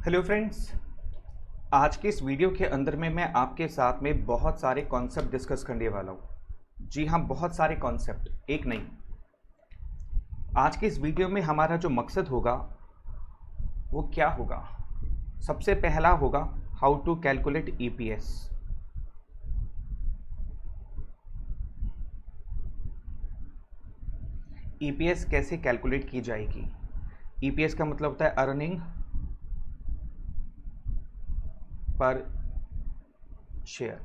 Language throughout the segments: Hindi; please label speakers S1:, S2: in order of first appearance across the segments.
S1: हेलो फ्रेंड्स, आज के इस वीडियो के अंदर में मैं आपके साथ में बहुत सारे कॉन्सेप्ट डिस्कस करने वाला हूँ। जी हाँ, बहुत सारे कॉन्सेप्ट, एक नहीं। आज के इस वीडियो में हमारा जो मकसद होगा वो क्या होगा? सबसे पहला होगा how to calculate EPS. EPS कैसे कैलकुलेट की जाएगी? ईपीएस का मतलब होता है अर्निंग पर शेयर।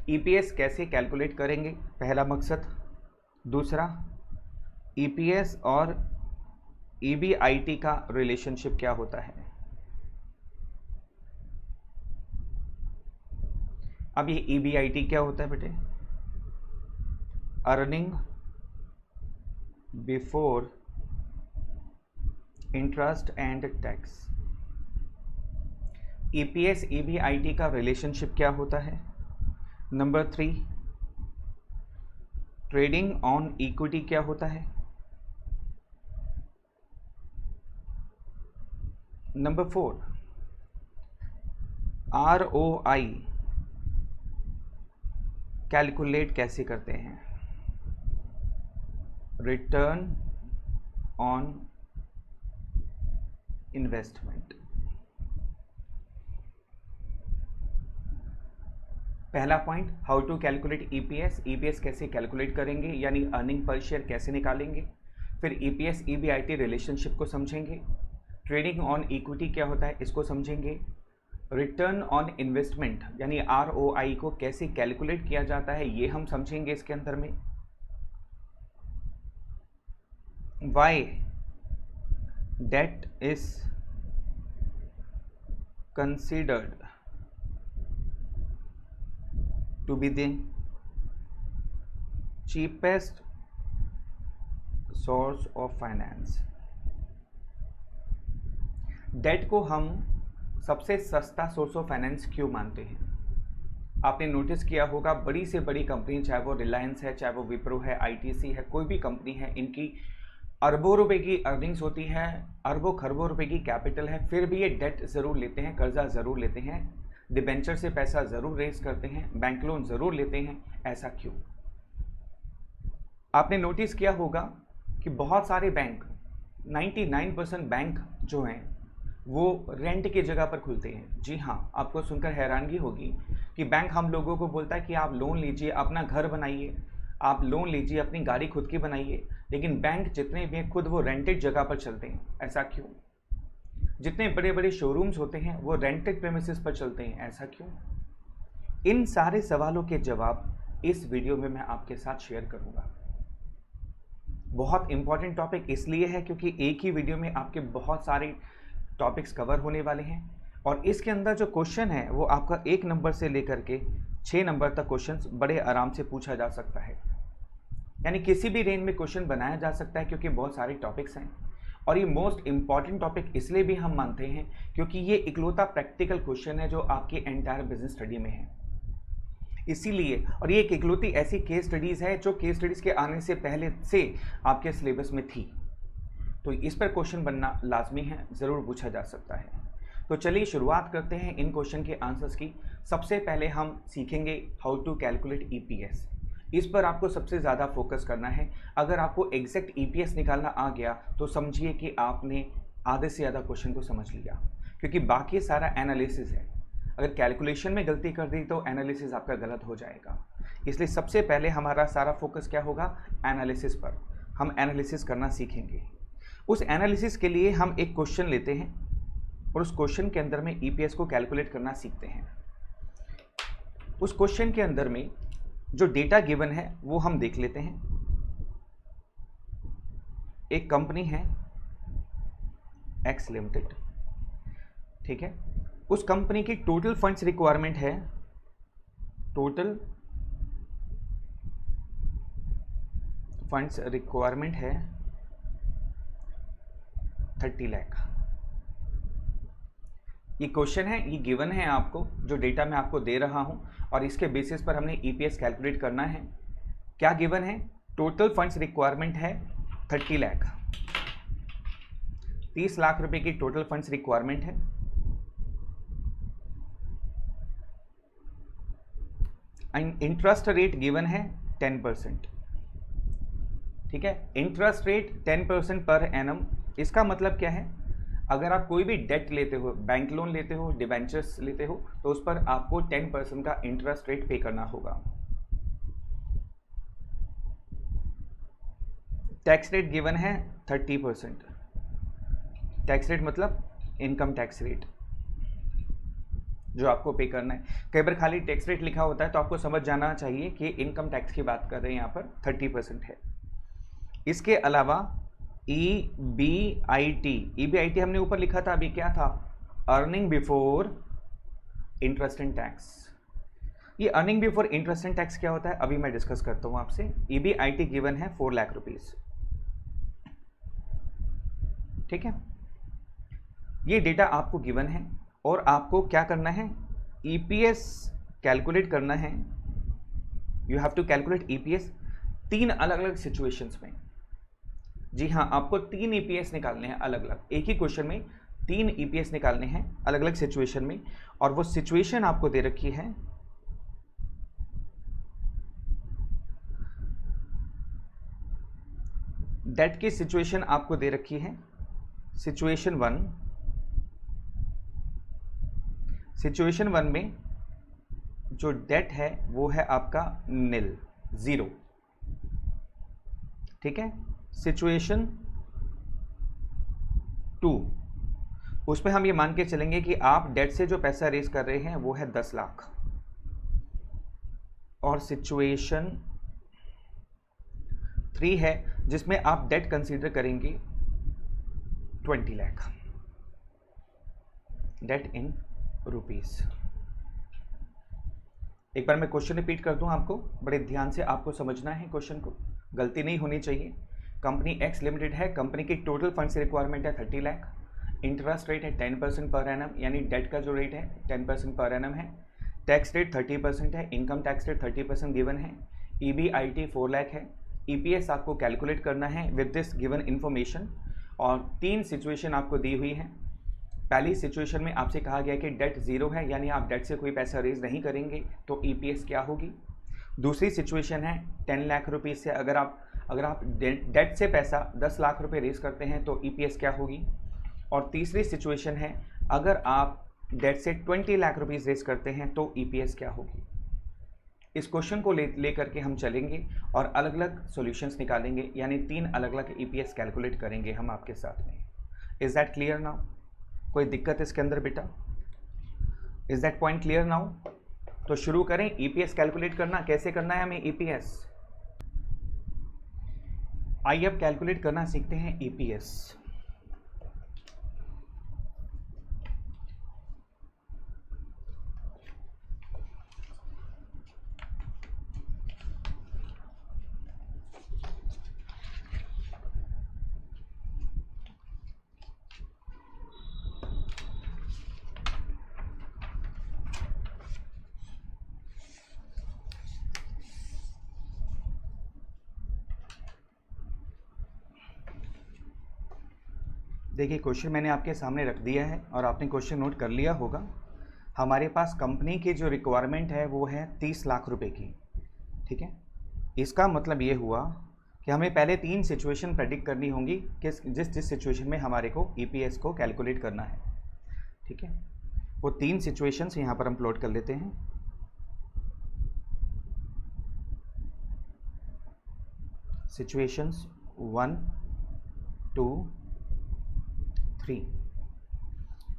S1: ईपीएस कैसे कैलकुलेट करेंगे, पहला मकसद। दूसरा, ईपीएस और ईबीआईटी का रिलेशनशिप क्या होता है। अब ये ईबीआईटी क्या होता है बेटे? Earning before interest and tax. EPS EBIT का रिलेशनशिप क्या होता है? नंबर 3, ट्रेडिंग ऑन इक्विटी क्या होता है? नंबर 4, आरओआई कैलकुलेट कैसे करते हैं? Return on investment. पहला point, how to calculate EPS. EPS कैसे कैलकुलेट करेंगे, यानी अर्निंग पर शेयर कैसे निकालेंगे। फिर ईपीएस ईबीआईटी रिलेशनशिप को समझेंगे। ट्रेडिंग ऑन इक्विटी क्या होता है, इसको समझेंगे। रिटर्न ऑन इन्वेस्टमेंट यानी आरओआई को कैसे कैलकुलेट किया जाता है, ये हम समझेंगे इसके अंदर में। Why debt is considered to be the cheapest source of finance। Debt को हम सबसे सस्ता सोर्स ऑफ फाइनेंस क्यों मानते हैं? आपने नोटिस किया होगा, बड़ी से बड़ी कंपनी, चाहे वो रिलायंस है, चाहे वो विप्रो है, आईटीसी है, कोई भी कंपनी है, इनकी अरबों रुपए की अर्निंग्स होती है, अरबों खरबों रुपए की कैपिटल है, फिर भी ये डेट ज़रूर लेते हैं, कर्जा ज़रूर लेते हैं, डिबेंचर से पैसा ज़रूर रेज करते हैं, बैंक लोन ज़रूर लेते हैं। ऐसा क्यों? आपने नोटिस किया होगा कि बहुत सारे बैंक, 99% बैंक जो हैं वो रेंट की जगह पर खुलते हैं। जी हाँ, आपको सुनकर हैरानगी होगी कि बैंक हम लोगों को बोलता है कि आप लोन लीजिए, अपना घर बनाइए, आप लोन लीजिए, अपनी गाड़ी खुद की बनाइए, लेकिन बैंक जितने भी खुद वो रेंटेड जगह पर चलते हैं। ऐसा क्यों? जितने बड़े बड़े शोरूम्स होते हैं वो रेंटेड प्रेमिसेस पर चलते हैं। ऐसा क्यों? इन सारे सवालों के जवाब इस वीडियो में मैं आपके साथ शेयर करूंगा। बहुत इंपॉर्टेंट टॉपिक इसलिए है क्योंकि एक ही वीडियो में आपके बहुत सारे टॉपिक्स कवर होने वाले हैं, और इसके अंदर जो क्वेश्चन है वो आपका 1 नंबर से लेकर के 6 नंबर तक क्वेश्चन बड़े आराम से पूछा जा सकता है। यानी किसी भी रेंज में क्वेश्चन बनाया जा सकता है, क्योंकि बहुत सारे टॉपिक्स हैं। और ये मोस्ट इंपॉर्टेंट टॉपिक इसलिए भी हम मानते हैं क्योंकि ये इकलौता प्रैक्टिकल क्वेश्चन है जो आपके एंटायर बिजनेस स्टडी में है, इसीलिए। और ये एक इकलौती ऐसी केस स्टडीज़ है जो केस स्टडीज़ के आने से पहले से आपके सिलेबस में थी, तो इस पर क्वेश्चन बनना लाजमी है, ज़रूर पूछा जा सकता है। तो चलिए शुरुआत करते हैं इन क्वेश्चन के आंसर्स की। सबसे पहले हम सीखेंगे हाउ टू कैलकुलेट ईपीएस। इस पर आपको सबसे ज़्यादा फोकस करना है। अगर आपको एग्जैक्ट ईपीएस निकालना आ गया तो समझिए कि आपने आधे से ज़्यादा क्वेश्चन को समझ लिया, क्योंकि बाकी सारा एनालिसिस है। अगर कैलकुलेशन में गलती कर दी तो एनालिसिस आपका गलत हो जाएगा। इसलिए सबसे पहले हमारा सारा फोकस क्या होगा? एनालिसिस पर। हम एनालिसिस करना सीखेंगे। उस एनालिसिस के लिए हम एक क्वेश्चन लेते हैं और उस क्वेश्चन के अंदर में ईपीएस को कैलकुलेट करना सीखते हैं। उस क्वेश्चन के अंदर में जो डेटा गिवन है वो हम देख लेते हैं। एक कंपनी है एक्स लिमिटेड, ठीक है। उस कंपनी की टोटल फंड्स रिक्वायरमेंट है, टोटल फंड्स रिक्वायरमेंट है 30 लाख। ये क्वेश्चन है, ये गिवन है आपको, जो डेटा मैं आपको दे रहा हूं, और इसके बेसिस पर हमने ईपीएस कैलकुलेट करना है। क्या गिवन है? टोटल फंड्स रिक्वायरमेंट है 30 लाख। 30 लाख रुपए की टोटल फंड्स रिक्वायरमेंट है। इंटरेस्ट रेट गिवन है 10%। ठीक है, इंटरेस्ट रेट 10% पर एनम। इसका मतलब क्या है, अगर आप कोई भी डेट लेते हो, बैंक लोन लेते हो, डिबेंचर्स लेते हो, तो उस पर आपको 10% का इंटरेस्ट रेट पे करना होगा। टैक्स रेट गिवन है 30%। टैक्स रेट मतलब इनकम टैक्स रेट जो आपको पे करना है। कई बार खाली टैक्स रेट लिखा होता है तो आपको समझ जाना चाहिए कि इनकम टैक्स की बात कर रहे हैं, यहाँ पर 30% है। इसके अलावा EBIT हमने ऊपर लिखा था, अभी क्या था, earning before interest and tax. ये earning before interest and tax क्या होता है अभी मैं डिस्कस करता हूं आपसे। EBIT गिवन है 4 लाख रुपीज। ठीक है, ये डेटा आपको गिवन है और आपको क्या करना है, EPS कैलकुलेट करना है। You have to calculate EPS 3 अलग अलग सिचुएशंस में। जी हाँ, आपको 3 EPS निकालने हैं अलग अलग, एक ही क्वेश्चन में 3 EPS निकालने हैं अलग अलग सिचुएशन में। और वो सिचुएशन आपको दे रखी है, डेट की सिचुएशन आपको दे रखी है। सिचुएशन 1 में जो डेट है वो है आपका नील, 0। ठीक है, सिचुएशन 2 उसमें हम ये मान के चलेंगे कि आप डेट से जो पैसा रेज कर रहे हैं वो है 10 लाख। और सिचुएशन 3 है जिसमें आप डेट कंसीडर करेंगे 20 लाख, डेट इन रुपीस। एक बार मैं क्वेश्चन रिपीट कर दूं, आपको बड़े ध्यान से आपको समझना है, क्वेश्चन को गलती नहीं होनी चाहिए। कंपनी एक्स लिमिटेड है, कंपनी की टोटल फंड्स रिक्वायरमेंट है 30 लाख, इंटरेस्ट रेट है 10% पर एनम, यानी डेट का जो रेट है 10% पर एनम है। टैक्स रेट 30% है, इनकम टैक्स रेट 30% गिवन है। EBIT 4 लाख है। EPS आपको कैलकुलेट करना है विद दिस गिवन इन्फॉर्मेशन। और 3 सिचुएशन आपको दी हुई है। पहली सिचुएशन में आपसे कहा गया कि डेट 0 है, यानी आप डेट से कोई पैसा रेज नहीं करेंगे, तो EPS क्या होगी। दूसरी सिचुएशन है 10 लाख रुपीज़ से अगर आप डेट से पैसा 10 लाख रुपए रेज करते हैं तो EPS क्या होगी। और तीसरी सिचुएशन है अगर आप डेट से 20 लाख रुपीज़ रेज करते हैं तो EPS क्या होगी। इस क्वेश्चन को ले करके हम चलेंगे और अलग अलग सॉल्यूशंस निकालेंगे, यानी 3 अलग अलग EPS कैलकुलेट करेंगे हम आपके साथ में। Is that clear now? कोई दिक्कत इसके अंदर बेटा? Is that point clear now? तो शुरू करें EPS कैलकुलेट करना। कैसे करना है हमें EPS? आइए अब कैलकुलेट करना सीखते हैं EPS। देखिए, क्वेश्चन मैंने आपके सामने रख दिया है और आपने क्वेश्चन नोट कर लिया होगा। हमारे पास कंपनी की जो रिक्वायरमेंट है वो है 30 लाख रुपए की। ठीक है, इसका मतलब ये हुआ कि हमें पहले 3 सिचुएशन प्रेडिक्ट करनी होंगी कि जिस सिचुएशन में हमारे को EPS को कैलकुलेट करना है। ठीक है, वो 3 सिचुएशंस यहाँ पर हम प्लॉट कर लेते हैं। सिचुएशंस 1, 2, 3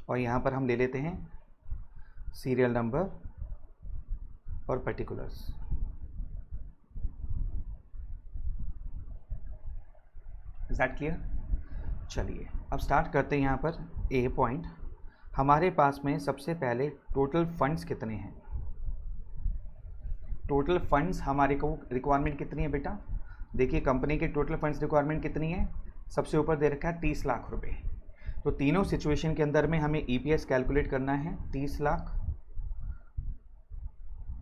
S1: और यहाँ पर हम ले लेते हैं सीरियल नंबर और पर्टिकुलर्स। Is that clear? चलिए अब स्टार्ट करते हैं। यहाँ पर ए पॉइंट, हमारे पास में सबसे पहले टोटल फंड्स कितने हैं। टोटल फंड्स हमारे को रिक्वायरमेंट कितनी है बेटा? देखिए, कंपनी की टोटल फंड्स रिक्वायरमेंट कितनी है, सबसे ऊपर दे रखा है 30 लाख रुपए। तो तीनों सिचुएशन के अंदर में हमें EPS कैलकुलेट करना है। 30 लाख,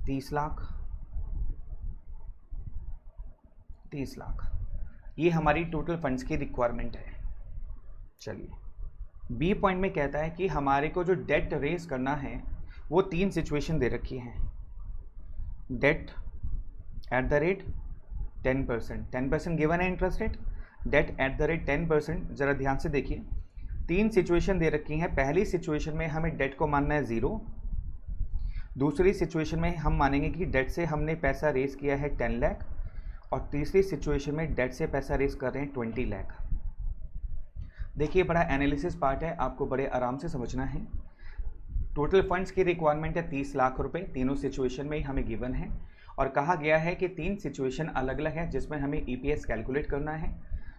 S1: 30 लाख, 30 लाख, ये हमारी टोटल फंड्स की रिक्वायरमेंट है। चलिए बी पॉइंट में कहता है कि हमारे को जो डेट रेज करना है वो 3 सिचुएशन दे रखी हैं। Debt at the rate 10%, 10% given है interest rate, debt at the rate 10%। ज़रा ध्यान से देखिए, 3 सिचुएशन दे रखी हैं। पहली सिचुएशन में हमें डेट को मानना है 0, दूसरी सिचुएशन में हम मानेंगे कि डेट से हमने पैसा रेज किया है 10 लाख, और तीसरी सिचुएशन में डेट से पैसा रेज कर रहे हैं 20 लाख। देखिए बड़ा एनालिसिस पार्ट है, आपको बड़े आराम से समझना है। टोटल फंड्स की रिक्वायरमेंट है 30 लाख रुपए, तीनों सिचुएशन में ही हमें गिवन है, और कहा गया है कि 3 सिचुएशन अलग अलग है जिसमें हमें ईपीएस कैलकुलेट करना है।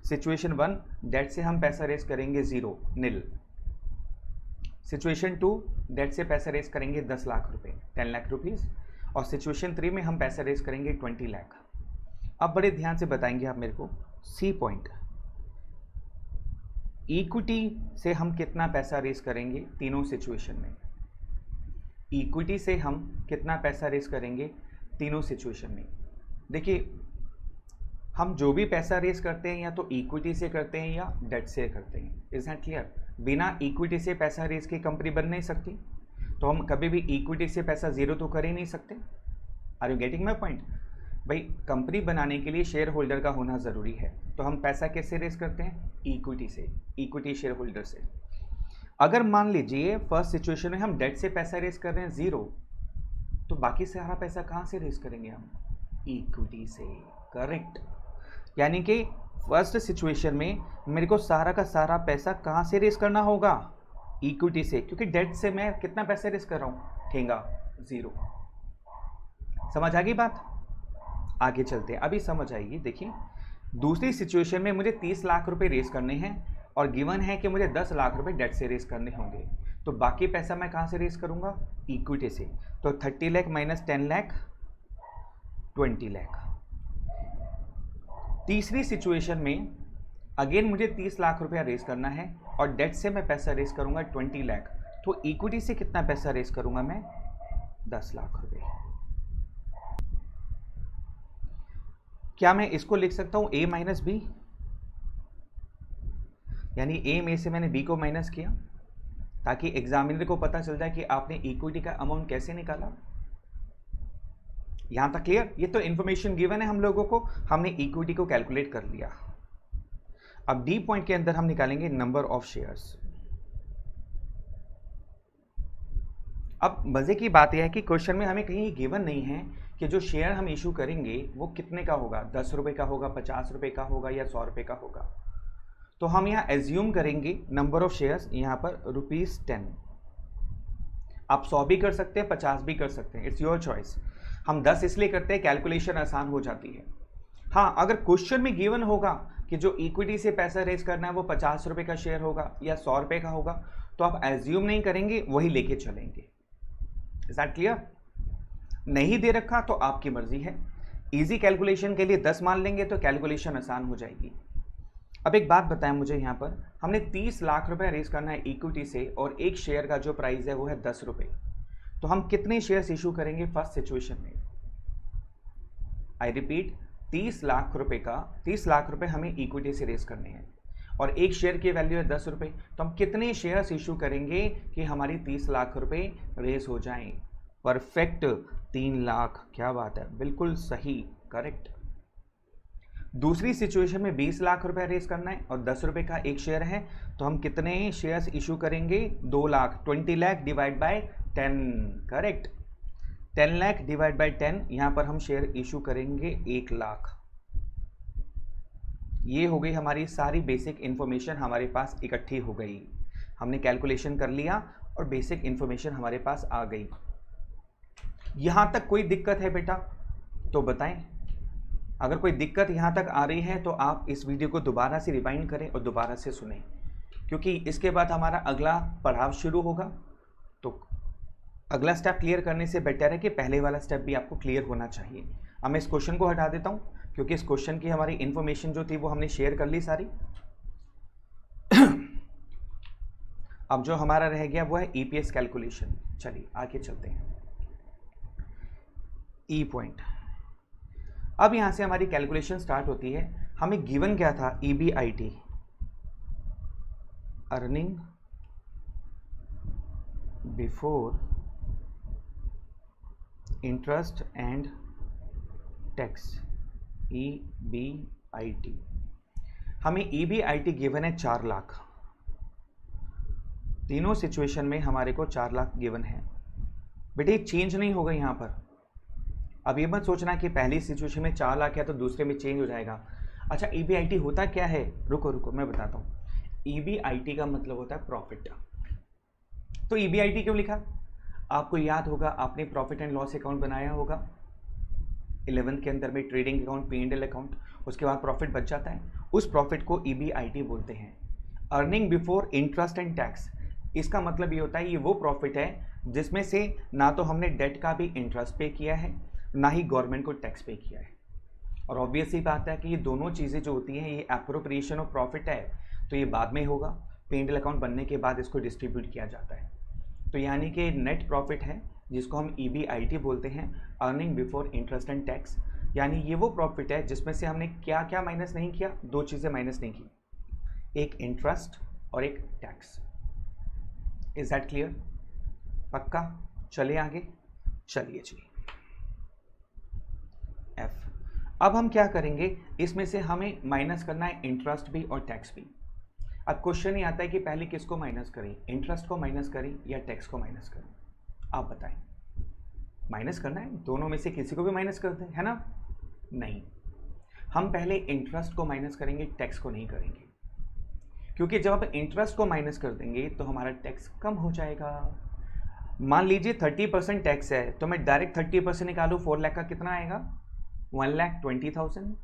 S1: सिचुएशन 1, डेट से हम पैसा रेज करेंगे 0, नील। सिचुएशन 2, डेट से पैसा रेज करेंगे 10 लाख रुपए, 10 लाख रुपीज़, और सिचुएशन 3 में हम पैसा रेज करेंगे 20 लाख। अब बड़े ध्यान से बताएंगे आप मेरे को, सी पॉइंट, इक्विटी से हम कितना पैसा रेज करेंगे तीनों सिचुएशन में। इक्विटी से हम कितना पैसा रेज करेंगे तीनों सिचुएशन में। देखिए हम जो भी पैसा रेज करते हैं या तो इक्विटी से करते हैं या डेट से करते हैं। Is that clear? बिना इक्विटी से पैसा रेज की कंपनी बन नहीं सकती, तो हम कभी भी इक्विटी से पैसा 0 तो कर ही नहीं सकते। Are you getting my point? भाई कंपनी बनाने के लिए शेयर होल्डर का होना ज़रूरी है, तो हम पैसा कैसे रेज करते हैं? इक्विटी से, इक्विटी शेयर होल्डर से। अगर मान लीजिए फर्स्ट सिचुएशन में हम डेट से पैसा रेज कर रहे हैं 0, तो बाकी सारा पैसा कहाँ से रेज करेंगे हम? इक्विटी से। करेक्ट। यानी कि फर्स्ट सिचुएशन में मेरे को सारा का सारा पैसा कहाँ से रेज करना होगा? इक्विटी से, क्योंकि डेट से मैं कितना पैसा रेज कर रहा हूँ? ठेंगा 0। समझ आ गई बात? आगे चलते हैं, अभी समझ आएगी। देखिए दूसरी सिचुएशन में मुझे 30 लाख रुपए रेज करने हैं और गिवन है कि मुझे 10 लाख रुपए डेट से रेज करने होंगे, तो बाकी पैसा मैं कहाँ से रेज करूँगा? इक्विटी से। तो 30 लाख माइनस 10 लाख 20 लाख। तीसरी सिचुएशन में अगेन मुझे 30 लाख रुपया रेज करना है और डेट से मैं पैसा रेज करूँगा 20 लाख, तो इक्विटी से कितना पैसा रेज करूँगा मैं? 10 लाख रुपये। क्या मैं इसको लिख सकता हूं ए माइनस बी? यानी ए में से मैंने बी को माइनस किया ताकि एग्जामिनर को पता चल जाए कि आपने इक्विटी का अमाउंट कैसे निकाला। यहां तक क्लियर? ये तो इंफॉर्मेशन गिवन है हम लोगों को, हमने इक्विटी को कैलकुलेट कर लिया। अब डी पॉइंट के अंदर हम निकालेंगे नंबर ऑफ शेयर्स। अब मजे की बात यह है कि क्वेश्चन में हमें कहीं गिवन नहीं है कि जो शेयर हम इशू करेंगे वो कितने का होगा, 10 रुपए का होगा, 50 रुपए का होगा या 100 रुपए का होगा। तो हम यहाँ एज्यूम करेंगे नंबर ऑफ शेयर्स यहाँ पर ₹10। आप 100 भी कर सकते हैं, 50 भी कर सकते हैं, इट्स योर चॉइस। हम 10 इसलिए करते हैं कैलकुलेशन आसान हो जाती है। हाँ, अगर क्वेश्चन में गिवन होगा कि जो इक्विटी से पैसा रेज करना है वो 50 रुपए का शेयर होगा या 100 रुपए का होगा, तो आप एज्यूम नहीं करेंगे, वही लेके चलेंगे। Is that clear? नहीं दे रखा तो आपकी मर्जी है। इजी कैलकुलेशन के लिए 10 मान लेंगे तो कैलकुलेशन आसान हो जाएगी। अब एक बात बताएं मुझे, यहाँ पर हमने 30 लाख रुपए रेज करना है इक्विटी से और एक शेयर का जो प्राइस है वो है 10 रुपए, तो हम कितने शेयर्स इशू करेंगे फर्स्ट सिचुएशन में? आई रिपीट, 30 लाख रुपए का 30 लाख रुपए हमें इक्विटी से रेज करने हैं और एक शेयर की वैल्यू है 10 रुपए, तो हम कितने शेयर्स इशू करेंगे कि हमारी 30 लाख रुपए रेज हो जाएं? परफेक्ट, 3 लाख। क्या बात है, बिल्कुल सही, करेक्ट। दूसरी सिचुएशन में 20 लाख रुपए रेज करना है और 10 रुपए का एक शेयर है, तो हम कितने शेयर्स इशू करेंगे? 2 lakh. 20 lakh divide by 10, correct. 10 lakh divide by 10, यहां पर हम शेयर इशू करेंगे 1 लाख। ये हो गई हमारी सारी बेसिक इंफॉर्मेशन हमारे पास इकट्ठी हो गई। हमने कैलकुलेशन कर लिया और बेसिक इंफॉर्मेशन हमारे पास आ गई। यहां तक कोई दिक्कत है बेटा तो बताएं। अगर कोई दिक्कत यहां तक आ रही है तो आप इस वीडियो को दोबारा से रिवाइंड करें और दोबारा से सुनें, क्योंकि इसके बाद हमारा अगला पड़ाव शुरू होगा। तो अगला स्टेप क्लियर करने से बेटर है कि पहले वाला स्टेप भी आपको क्लियर होना चाहिए। अब मैं इस क्वेश्चन को हटा देता हूं क्योंकि इस क्वेश्चन की हमारी इंफॉर्मेशन जो थी वो हमने शेयर कर ली सारी। अब जो हमारा रह गया वो है ईपीएस कैलकुलेशन। चलिए आगे चलते हैं। ई पॉइंट, अब यहां से हमारी कैलकुलेशन स्टार्ट होती है। हमें गिवन क्या था? EBIT, earning before interest and tax, EBIT। हमें EBIT गिवन है 4 लाख। तीनों सिचुएशन में हमारे को 4 लाख गिवन है। बेटे चेंज नहीं होगा यहाँ पर। अब ये मत सोचना कि पहली सिचुएशन में 4 लाख है तो दूसरे में चेंज हो जाएगा। अच्छा EBIT होता क्या है, रुको रुको मैं बताता हूँ। EBIT का मतलब होता है प्रॉफिट। तो EBIT क्यों लिखा? आपको याद होगा, आपने प्रॉफिट एंड लॉस अकाउंट बनाया होगा 11th के अंदर में, ट्रेडिंग अकाउंट, P&L अकाउंट, उसके बाद प्रॉफिट बच जाता है, उस प्रॉफिट को EBIT बोलते हैं, earning before interest and tax. इसका मतलब ये होता है ये वो प्रॉफिट है जिसमें से ना तो हमने डेट का भी इंटरेस्ट पे किया है, ना ही गवर्नमेंट को टैक्स पे किया है। और ऑब्वियसली बात है कि ये दोनों चीज़ें जो होती हैं ये एप्रोप्रिएशन ऑफ प्रॉफिट है, तो ये बाद में होगा। P&L अकाउंट बनने के बाद इसको डिस्ट्रीब्यूट किया जाता है। तो यानी कि नेट प्रॉफिट है जिसको हम EBIT बोलते हैं, earning before interest and tax. यानी ये वो प्रॉफिट है जिसमें से हमने क्या क्या माइनस नहीं किया, 2 चीज़ें माइनस नहीं की, एक इंटरेस्ट और एक टैक्स। Is that clear? पक्का? चलिए आगे, चलिए जी। F। अब हम क्या करेंगे, इसमें से हमें माइनस करना है इंटरेस्ट भी और टैक्स भी। अब क्वेश्चन ही आता है कि पहले किसको माइनस करें, इंटरेस्ट को माइनस करें या टैक्स को माइनस करें? आप बताएं। माइनस करना है, दोनों में से किसी को भी माइनस करते हैं, है ना? नहीं, हम पहले इंटरेस्ट को माइनस करेंगे, टैक्स को नहीं करेंगे, क्योंकि जब आप इंटरेस्ट को माइनस कर देंगे तो हमारा टैक्स कम हो जाएगा। मान लीजिए 30% टैक्स है, तो मैं डायरेक्ट 30% निकालूँ, 4 लाख का कितना आएगा? 1,20,000।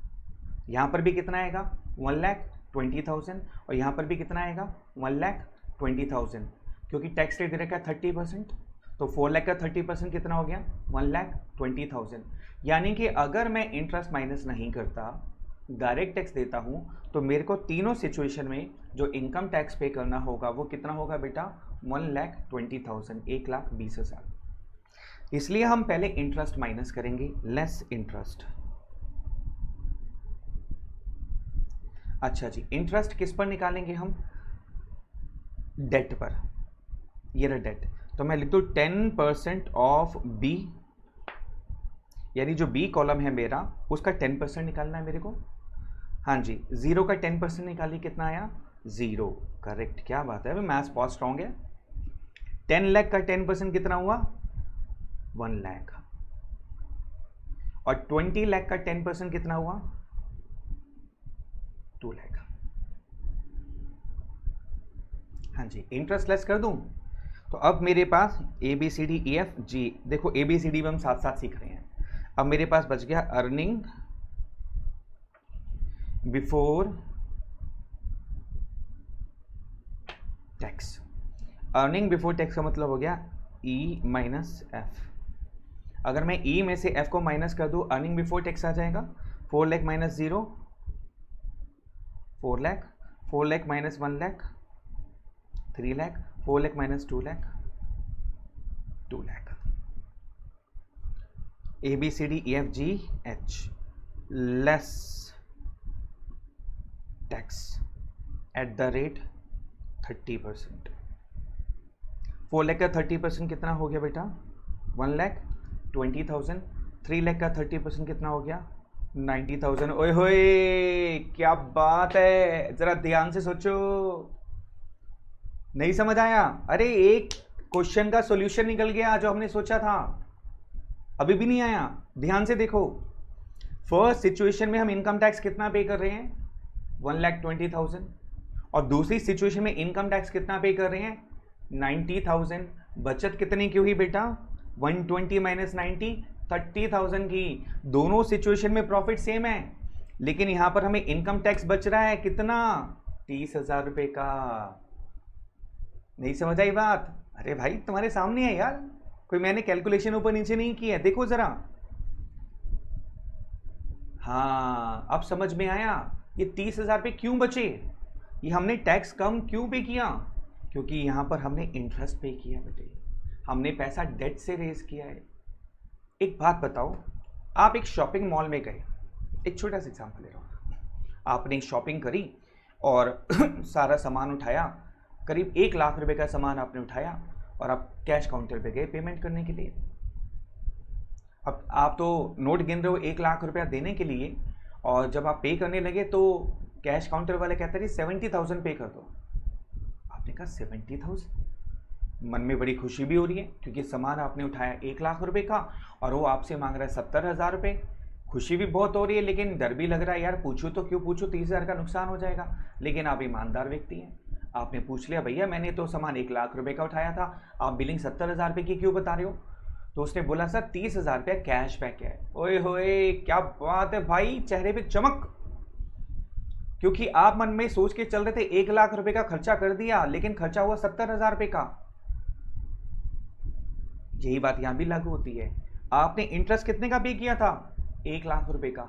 S1: यहाँ पर भी कितना आएगा? 1,20,000। और यहाँ पर भी कितना आएगा? 1,20,000, क्योंकि टैक्स रेट दे रखा है 30%। तो 4 लाख का 30% कितना हो गया? 1,20,000। यानी कि अगर मैं इंटरेस्ट माइनस नहीं करता, डायरेक्ट टैक्स देता हूँ, तो मेरे को तीनों सिचुएशन में जो इनकम टैक्स पे करना होगा वो कितना होगा बेटा? 1,20,000, 1,20,000। इसलिए हम पहले इंटरेस्ट माइनस करेंगे, लेस इंटरेस्ट। अच्छा जी, इंटरेस्ट किस पर निकालेंगे हम? डेट पर। ये रहा डेट, तो मैं लिख दूँ 10% ऑफ बी, यानी जो बी कॉलम है मेरा उसका 10% निकालना है मेरे को। हाँ जी, 0 का 10% निकालिए, कितना आया? 0। करेक्ट, क्या बात है, अभी मैथ्स बहुत स्ट्रॉन्ग है। 10 लाख का 10% कितना हुआ? 1 लाख। और 20 लाख का 10% कितना हुआ? 2 लाख। हाँ जी, इंटरेस्ट लेस कर दूं तो अब मेरे पास ABCDEFG, देखो ABCD में हम साथ साथ सीख रहे हैं। अब मेरे पास बच गया earning before tax. Earning before tax का मतलब हो गया E माइनस F। अगर मैं E में से F को माइनस कर दूं, अर्निंग बिफोर टैक्स आ जाएगा 4 lakh minus 0, 4 lakh, 4 lakh minus 1 lakh, 3 lakh, 4 lakh minus 2 lakh, 2 lakh. ABCDEFGH, less tax at the rate 30%। 4 lakh का 30% कितना हो गया बेटा? 1,20,000। 3 लाख का 30% कितना हो गया? 90,000। ओए होए, क्या बात है, जरा ध्यान से सोचो। नहीं समझ आया? अरे एक क्वेश्चन का सॉल्यूशन निकल गया जो हमने सोचा था, अभी भी नहीं आया। ध्यान से देखो, फर्स्ट सिचुएशन में हम इनकम टैक्स कितना पे कर रहे हैं? 1,20,000। और दूसरी सिचुएशन में इनकम टैक्स कितना पे कर रहे हैं? 90,000। बचत कितनी की हुई बेटा? 120 माइनस 90, 30,000 की। दोनों सिचुएशन में प्रॉफिट सेम है, लेकिन यहां पर हमें इनकम टैक्स बच रहा है कितना? 30,000 रुपए का। नहीं समझ आई बात? अरे भाई तुम्हारे सामने है यार, कोई मैंने कैलकुलेशन ऊपर नीचे नहीं की है, देखो जरा। हाँ, अब समझ में आया ये 30,000 पे क्यों बचे। ये हमने टैक्स कम क्यों पे किया? क्योंकि यहां पर हमने इंटरेस्ट पे किया बेटे, हमने पैसा डेट से रेज किया है। एक बात बताओ, आप एक शॉपिंग मॉल में गए, एक छोटा सा एग्जांपल ले रहा हूं, आपने शॉपिंग करी और सारा सामान उठाया, करीब 1 लाख रुपए का सामान आपने उठाया और आप कैश काउंटर पे गए पेमेंट करने के लिए। अब आप तो नोट गिन रहे हो 1 लाख रुपया देने के लिए, और जब आप पे करने लगे तो कैश काउंटर वाले कहते हैं 70,000 पे कर दो। आपने कहा 70,000, मन में बड़ी खुशी भी हो रही है क्योंकि सामान आपने उठाया 1 लाख रुपए का और वो आपसे मांग रहा है 70,000 रुपये। खुशी भी बहुत हो रही है लेकिन डर भी लग रहा है, यार पूछूं तो क्यों पूछूं, 30,000 का नुकसान हो जाएगा। लेकिन आप ईमानदार व्यक्ति हैं, आपने पूछ लिया, भैया मैंने तो सामान 1 लाख रुपए का उठाया था, आप बिलिंग 70,000 रुपये की क्यों बता रहे हो। तो उसने बोला सर 30,000 रुपया कैश बैक है। ओए होए क्या बात है भाई, चेहरे पे चमक, क्योंकि आप मन में सोच के चल रहे थे 1 लाख रुपए का खर्चा कर दिया लेकिन खर्चा हुआ 70,000 रुपये का। यही बात यहां भी लागू होती है। आपने इंटरेस्ट कितने का पे किया था, 1 लाख रुपए का,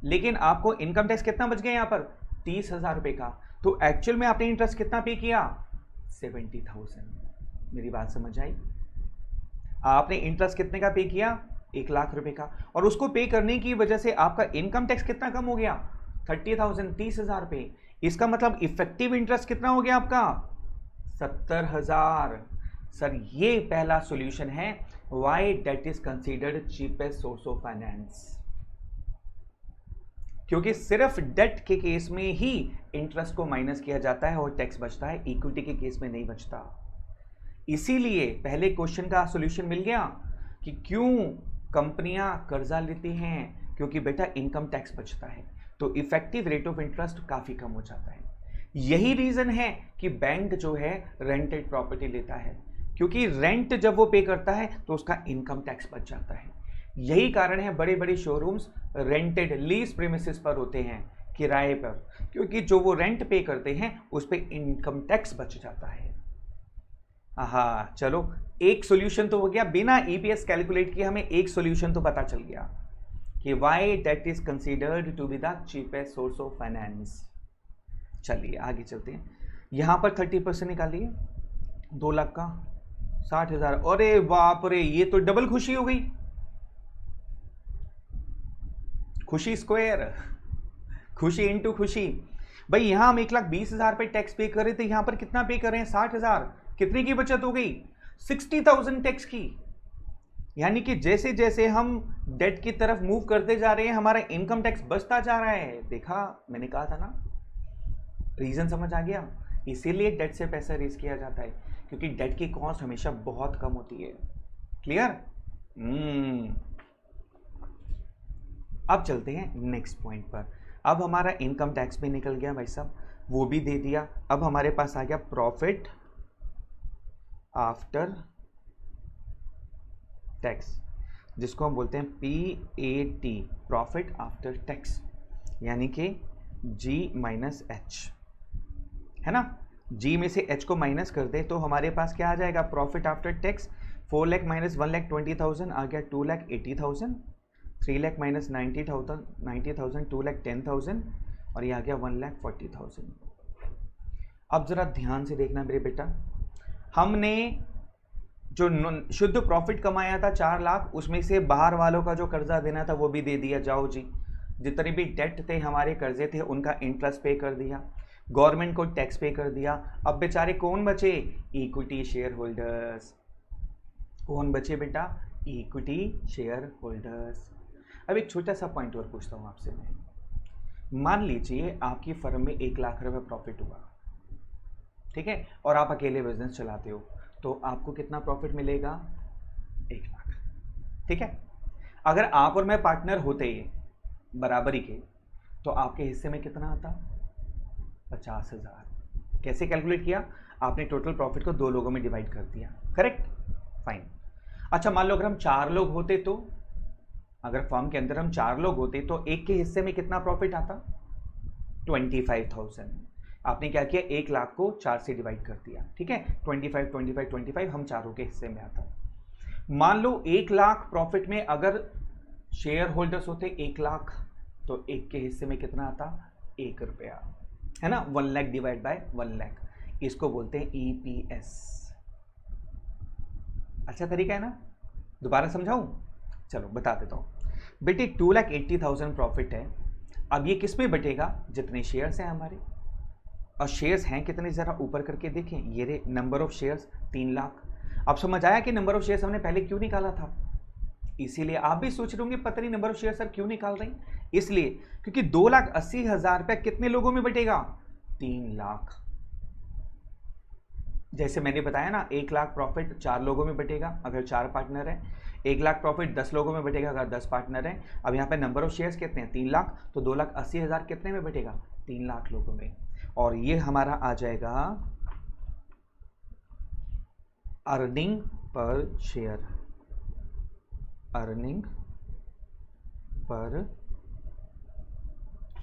S1: लेकिन आपको इनकम टैक्स कितना बच गया यहां पर, 30,000 रुपए का। तो एक्चुअल में आपने इंटरेस्ट कितना पे किया, 70,000। मेरी बात समझ आई। आपने इंटरेस्ट कितने का पे किया, 1 लाख रुपए का, और उसको पे करने की वजह से आपका इनकम टैक्स कितना कम हो गया, 30,000, 30,000 रुपए। इसका मतलब इफेक्टिव इंटरेस्ट कितना हो गया आपका, 70,000। सर ये पहला सॉल्यूशन है why debt is considered cheapest source of finance, क्योंकि सिर्फ डेट के केस में ही इंटरेस्ट को माइनस किया जाता है और टैक्स बचता है, इक्विटी के केस में नहीं बचता। इसीलिए पहले क्वेश्चन का सॉल्यूशन मिल गया कि क्यों कंपनियां कर्जा लेती हैं, क्योंकि बेटा इनकम टैक्स बचता है तो इफेक्टिव रेट ऑफ इंटरेस्ट काफी कम हो जाता है। यही रीजन है कि बैंक जो है रेंटेड प्रॉपर्टी लेता है, क्योंकि रेंट जब वो पे करता है तो उसका इनकम टैक्स बच जाता है। यही कारण है बड़े बड़े शोरूम्स रेंटेड लीज प्रीमिसेस पर होते हैं, किराए पर, क्योंकि जो वो रेंट पे करते हैं उस पर इनकम टैक्स बच जाता है। हाँ चलो, एक सॉल्यूशन तो हो गया, बिना ईपीएस कैलकुलेट किए हमें एक सॉल्यूशन तो पता चल गया कि why debt is considered to be the cheapest source of finance. चलिए आगे चलते हैं। यहां पर 30% निकालिए, 2 लाख का 60,000। अरे बाप रे, ये तो डबल खुशी हो गई, खुशी स्क्वायर, खुशी इंटू खुशी। भाई यहां हम 1,20,000 पे टैक्स पे कर रहे थे, यहां पर कितना पे कर रहे हैं, 60,000। कितने की बचत हो गई, 60,000 टैक्स की। यानी कि जैसे जैसे हम डेट की तरफ मूव करते जा रहे हैं हमारा इनकम टैक्स बचता जा रहा है। देखा, मैंने कहा था ना, रीजन समझ आ गया। इसीलिए डेट से पैसा रेज किया जाता है, क्योंकि डेट की कॉस्ट हमेशा बहुत कम होती है। क्लियर? अब चलते हैं नेक्स्ट पॉइंट पर। अब हमारा इनकम टैक्स भी निकल गया भाई साहब, वो भी दे दिया। अब हमारे पास आ गया प्रॉफिट आफ्टर टैक्स, जिसको हम बोलते हैं PAT, प्रॉफिट आफ्टर टैक्स, यानी कि G माइनस H, है ना। G में से H को माइनस कर दे तो हमारे पास क्या आ जाएगा, profit after tax 4 lakh minus 1,20,000 आ गया 2,80,000, 3 लाख माइनस 90,000 2,10,000, और ये आ गया 1,40,000। अब जरा ध्यान से देखना मेरे बेटा, हमने जो शुद्ध प्रॉफिट कमाया था 4 लाख, उसमें से बाहर वालों का जो कर्जा देना था वो भी दे दिया। जाओ जी, जितने भी डेट थे हमारे कर्जे थे उनका इंटरेस्ट पे कर दिया, गवर्नमेंट को टैक्स पे कर दिया। अब बेचारे कौन बचे, इक्विटी शेयर होल्डर्स। कौन बचे बेटा, इक्विटी शेयर होल्डर्स। अब एक छोटा सा पॉइंट और पूछता हूं आपसे मैं। मान लीजिए आपकी फर्म में 1 लाख रुपए प्रॉफिट हुआ, ठीक है, और आप अकेले बिजनेस चलाते हो, तो आपको कितना प्रॉफिट मिलेगा, 1 लाख, ठीक है। अगर आप और मैं पार्टनर होते बराबरी के, तो आपके हिस्से में कितना आता, 50,000। कैसे कैलकुलेट किया, आपने टोटल प्रॉफिट को 2 लोगों में डिवाइड कर दिया, करेक्ट, फाइन। अच्छा मान लो अगर हम 4 लोग होते, तो अगर फर्म के अंदर हम 4 लोग होते तो एक के हिस्से में कितना प्रॉफिट आता, 25,000। आपने क्या किया, 1 लाख को 4 से डिवाइड कर दिया, ठीक है, 25 25 25 हम चारों के हिस्से में आता। मान लो 1 लाख प्रॉफिट में अगर शेयर होल्डर्स होते 1 लाख, तो एक के हिस्से में कितना आता, 1 रुपया, है ना। 1 लाख डिवाइड बाय 1 लाख, इसको बोलते हैं EPS। अच्छा तरीका है ना, दोबारा समझाऊं, चलो बता देता हूं बेटे। 2,80,000 प्रॉफिट है, अब ये किस में बटेगा, जितने शेयर्स हैं हमारे, और शेयर्स हैं कितने, जरा ऊपर करके देखें, ये रे नंबर ऑफ शेयर्स 3 लाख। अब समझ आया कि नंबर ऑफ शेयर्स हमने पहले क्यों निकाला था। इसीलिए आप भी सोच रहे होंगे पता नहीं नंबर ऑफ शेयर सर क्यों निकाल रहे हैं। इसलिए क्योंकि 2,80,000 रुपया कितने लोगों में बटेगा, 3 लाख। जैसे मैंने बताया ना, 1 लाख प्रॉफिट 4 लोगों में बटेगा अगर 4 पार्टनर है, 1 लाख प्रॉफिट 10 लोगों में बटेगा अगर 10 पार्टनर है। अब यहाँ पे नंबर ऑफ शेयर्स कितने हैं, 3 लाख, तो 2,80,000 कितने में बटेगा, 3 लाख लोगों में। और ये हमारा आ जाएगा earning per share, earning per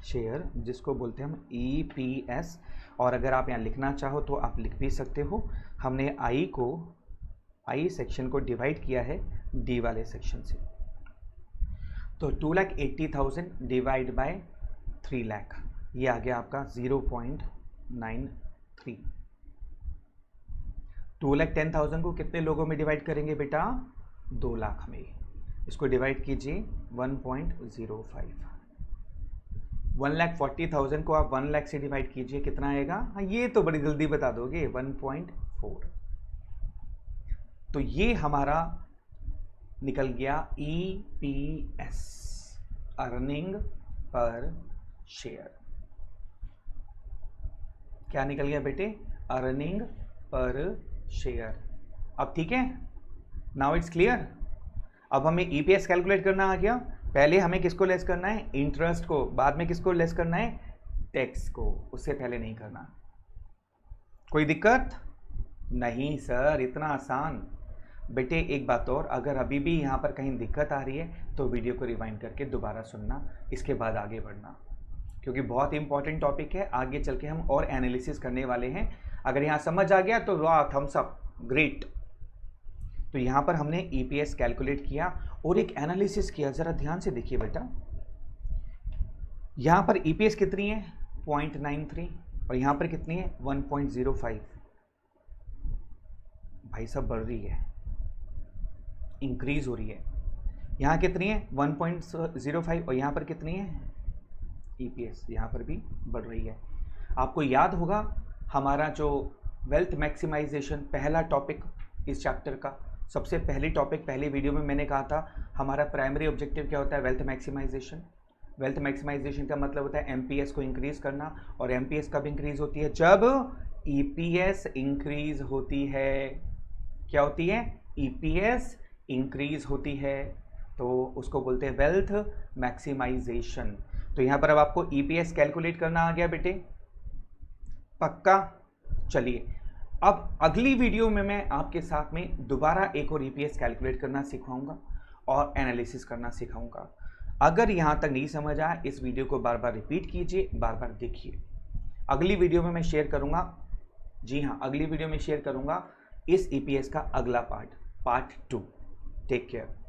S1: share, जिसको बोलते हैं हम EPS। और अगर आप यहाँ लिखना चाहो तो आप लिख भी सकते हो। हमने आई सेक्शन को डिवाइड किया है डी वाले सेक्शन से, तो 2,80,000 डिवाइड बाय 3 लाख, ये आ गया आपका 0.93। 2,10,000 को कितने लोगों में डिवाइड करेंगे बेटा, 2 लाख में। इसको डिवाइड कीजिए 1.05। 1,40,000 को आप 1 लाख से डिवाइड कीजिए, कितना आएगा, हाँ ये तो बड़ी जल्दी बता दोगे, 1.4। तो ये हमारा निकल गया EPS, अर्निंग पर शेयर। क्या निकल गया बेटे, अर्निंग पर शेयर। अब ठीक है, नाउ इट्स क्लियर। अब हमें EPS कैलकुलेट करना आ गया। पहले हमें किसको लेस करना है, इंटरेस्ट को, बाद में किसको लेस करना है, टैक्स को, उससे पहले नहीं करना। कोई दिक्कत नहीं सर, इतना आसान। बेटे एक बात और, अगर अभी भी यहाँ पर कहीं दिक्कत आ रही है तो वीडियो को रिवाइंड करके दोबारा सुनना, इसके बाद आगे बढ़ना, क्योंकि बहुत इंपॉर्टेंट टॉपिक है। आगे चल के हम और एनालिसिस करने वाले हैं। अगर यहाँ समझ आ गया तो वाह, थम्स अप, ग्रेट। तो यहाँ पर हमने EPS कैलकुलेट किया और एक एनालिसिस किया। जरा ध्यान से देखिए बेटा, यहाँ पर EPS कितनी है, 0.93, और यहाँ पर कितनी है, 1.05। भाई साहब बढ़ रही है, इंक्रीज हो रही है। यहाँ कितनी है, 1.05, और यहाँ पर कितनी है EPS, यहाँ पर भी बढ़ रही है। आपको याद होगा हमारा जो वेल्थ मैक्सिमाइजेशन पहला टॉपिक इस चैप्टर का, सबसे पहली टॉपिक, पहली वीडियो में मैंने कहा था हमारा प्राइमरी ऑब्जेक्टिव क्या होता है, वेल्थ मैक्सिमाइजेशन। वेल्थ मैक्सिमाइजेशन का मतलब होता है MPS को इंक्रीज करना, और MPS कब इंक्रीज होती है, जब EPS इंक्रीज होती है। क्या होती है, EPS इंक्रीज होती है, तो उसको बोलते हैं वेल्थ मैक्सिमाइजेशन। तो यहाँ पर अब आपको EPS कैलकुलेट करना आ गया बेटे, पक्का। चलिए अब अगली वीडियो में मैं आपके साथ में दोबारा एक और EPS कैलकुलेट करना सिखाऊंगा और एनालिसिस करना सिखाऊंगा। अगर यहाँ तक नहीं समझ आया, इस वीडियो को बार बार रिपीट कीजिए, बार बार देखिए। अगली वीडियो में मैं शेयर करूंगा, जी हाँ, अगली वीडियो में शेयर करूंगा इस EPS का अगला पार्ट 2। Take care.